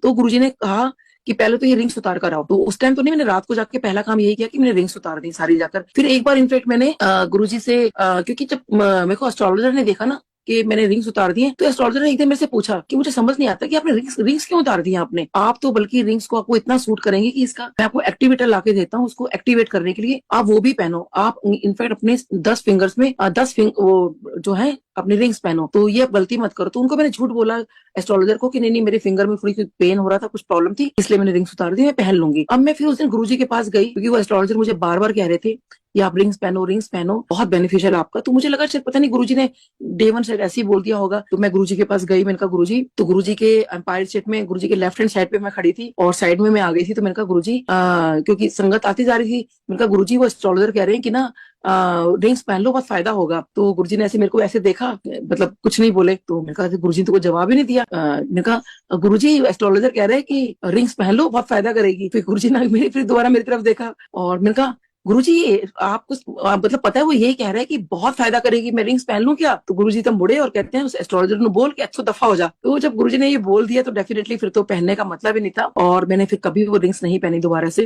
तो गुरुजी ने कहा कि पहले तो ये रिंग्स उतार कर आओ। तो उस टाइम तो नहीं, मैंने रात को जाके पहला काम यही किया कि मैंने रिंग्स उतार दी सारी जाकर। फिर एक बार इनफेक्ट मैंने गुरुजी से क्योंकि जब मेरे को एस्ट्रोलॉजर ने देखा ना कि मैंने रिंग्स उतार दिए, तो एस्ट्रोलॉजर ने एक दिन मेरे से पूछा कि मुझे समझ नहीं आता कि आपने रिंग्स रिंग्स क्यों उतार दिए आपने, आप तो बल्कि रिंग्स को आपको इतना सूट करेंगे कि इसका मैं आपको एक्टिवेटर लाके देता हूँ, उसको एक्टिवेट करने के लिए आप वो भी पहनो। आप इनफैक्ट अपने 10 फिंगर्स में 10 वो जो है अपनी रिंग्स पहनो, तो ये आप गलती मत करो। तो उनको मैंने झूठ बोला एस्ट्रोलॉजर को कि नहीं नहीं, मेरे फिंगर में थोड़ी सी पेन हो रहा था, कुछ प्रॉब्लम थी, इसलिए मैंने रिंग्स उतार दी, मैं पहन लूंगी। अब मैं फिर उस दिन गुरुजी के पास गई, क्योंकि वो एस्ट्रोलॉजर मुझे बार बार कह रहे थे कि आप रिंग्स पहनो, बहुत बेनिफिशियल आपका। तो मुझे लगा शायद पता नहीं गुरुजी ने डे वन साइड ऐसे ही बोल दिया होगा। तो मैं गुरुजी के पास गई, मैंने कहा गुरुजी, तो गुरुजी के एम्पायर स्टेट में गुरुजी के लेफ्ट हैंड साइड पे मैं खड़ी थी और साइड में मैं आ गई थी। तो मैंने कहा गुरुजी, क्योंकि संगत आती जा रही थी, मैंने कहा गुरुजी वो एस्ट्रोलॉजर कह रहे हैं कि ना रिंग्स पहन लो, बहुत फायदा होगा। तो गुरुजी ने ऐसे मेरे को ऐसे देखा, मतलब कुछ नहीं बोले। तो मैंने कहा गुरुजी ने तो कोई जवाब ही नहीं दिया। मैंने कहा गुरुजी एस्ट्रोलॉजर कह रहे हैं कि रिंग्स पहन लो, बहुत फायदा करेगी। फिर गुरुजी ने मेरी फिर दोबारा मेरी तरफ देखा और मैंने कहा गुरुजी ये आपको मतलब पता है वो यही कह रहा है कि बहुत फायदा करेगी, मैं रिंग्स पहन लूं क्या? तो गुरुजी तब मुड़े और कहते हैं उस एस्ट्रोलॉजर ने बोल के 100 दफा हो जा। तो जब गुरुजी ने ये बोल दिया तो डेफिनेटली फिर तो पहनने का मतलब ही नहीं था, और मैंने फिर कभी वो रिंग्स नहीं पहनी दोबारा से।